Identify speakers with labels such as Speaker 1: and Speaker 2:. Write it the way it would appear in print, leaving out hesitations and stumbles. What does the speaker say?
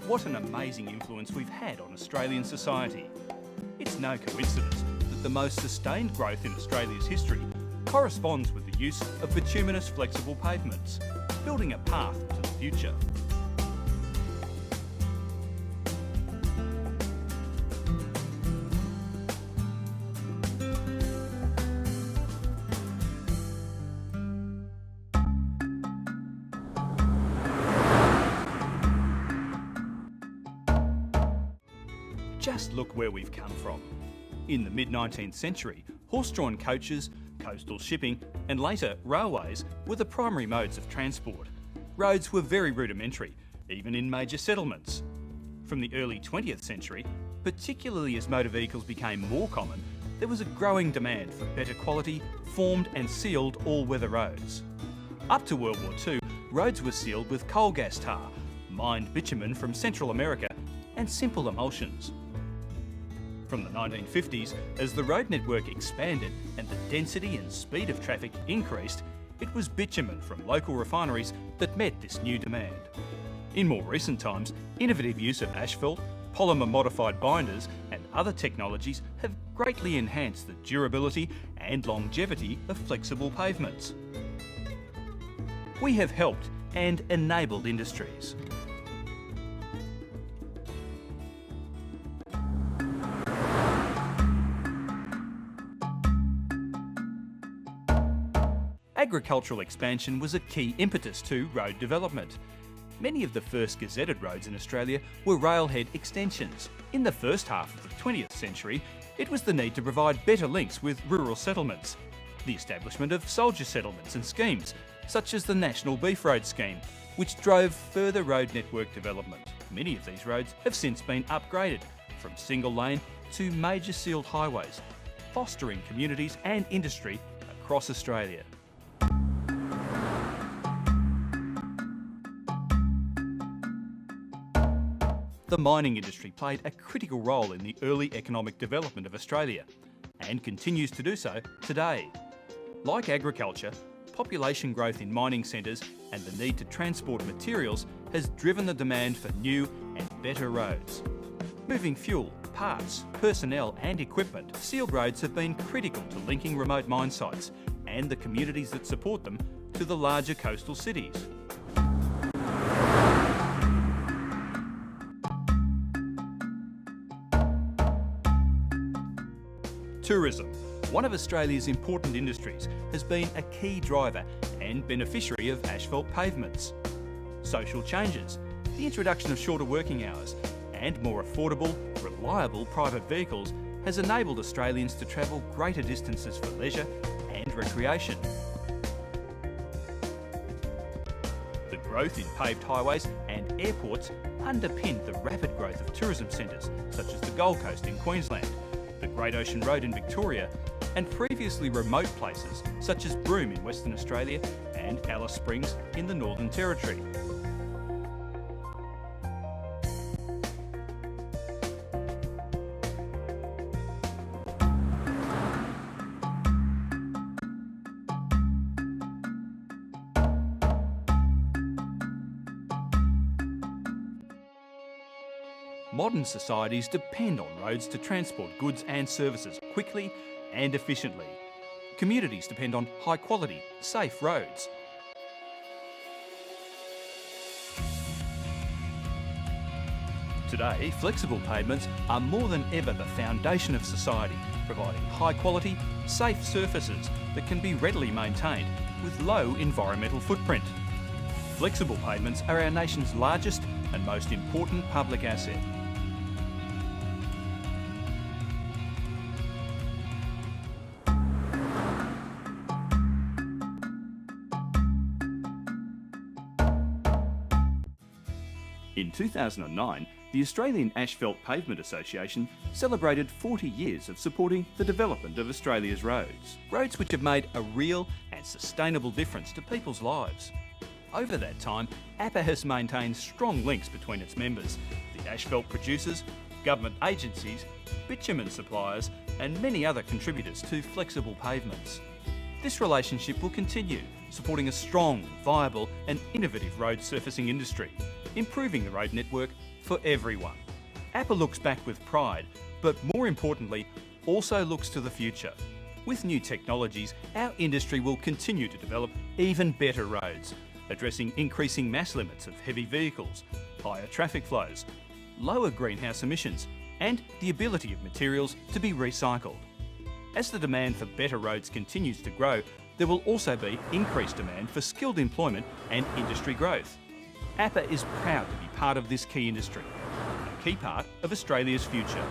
Speaker 1: What an amazing influence we've had on Australian society. It's no coincidence that the most sustained growth in Australia's history corresponds with the use of bituminous flexible pavements, building a path to the future. Just look where we've come from. In the mid-19th century, horse-drawn coaches, coastal shipping and later railways were the primary modes of transport. Roads were very rudimentary, even in major settlements. From the early 20th century, particularly as motor vehicles became more common, there was a growing demand for better quality, formed and sealed all-weather roads. Up to World War II, roads were sealed with coal gas tar, mined bitumen from Central America and simple emulsions. From the 1950s, as the road network expanded and the density and speed of traffic increased, it was bitumen from local refineries that met this new demand. In more recent times, innovative use of asphalt, polymer-modified binders and other technologies have greatly enhanced the durability and longevity of flexible pavements. We have helped and enabled industries. Agricultural expansion was a key impetus to road development. Many of the first gazetted roads in Australia were railhead extensions. In the first half of the 20th century, it was the need to provide better links with rural settlements, the establishment of soldier settlements and schemes, such as the National Beef Road Scheme, which drove further road network development. Many of these roads have since been upgraded from single lane to major sealed highways, fostering communities and industry across Australia. The mining industry played a critical role in the early economic development of Australia and continues to do so today. Like agriculture, population growth in mining centres and the need to transport materials has driven the demand for new and better roads. Moving fuel, parts, personnel and equipment, sealed roads have been critical to linking remote mine sites and the communities that support them to the larger coastal cities. Tourism, one of Australia's important industries, has been a key driver and beneficiary of asphalt pavements. Social changes, the introduction of shorter working hours and more affordable, reliable private vehicles has enabled Australians to travel greater distances for leisure and recreation. The growth in paved highways and airports underpinned the rapid growth of tourism centres such as the Gold Coast in Queensland, the Great Ocean Road in Victoria, and previously remote places such as Broome in Western Australia and Alice Springs in the Northern Territory. Modern societies depend on roads to transport goods and services quickly and efficiently. Communities depend on high quality, safe roads. Today, flexible pavements are more than ever the foundation of society, providing high quality, safe surfaces that can be readily maintained with low environmental footprint. Flexible pavements are our nation's largest and most important public asset. In 2009, the Australian Asphalt Pavement Association celebrated 40 years of supporting the development of Australia's roads. Roads which have made a real and sustainable difference to people's lives. Over that time, AAPA has maintained strong links between its members, the asphalt producers, government agencies, bitumen suppliers and many other contributors to flexible pavements. This relationship will continue, supporting a strong, viable and innovative road surfacing industry, improving the road network for everyone. AAPA looks back with pride, but more importantly, also looks to the future. With new technologies, our industry will continue to develop even better roads, addressing increasing mass limits of heavy vehicles, higher traffic flows, lower greenhouse emissions, and the ability of materials to be recycled. As the demand for better roads continues to grow, there will also be increased demand for skilled employment and industry growth. AAPA is proud to be part of this key industry, a key part of Australia's future.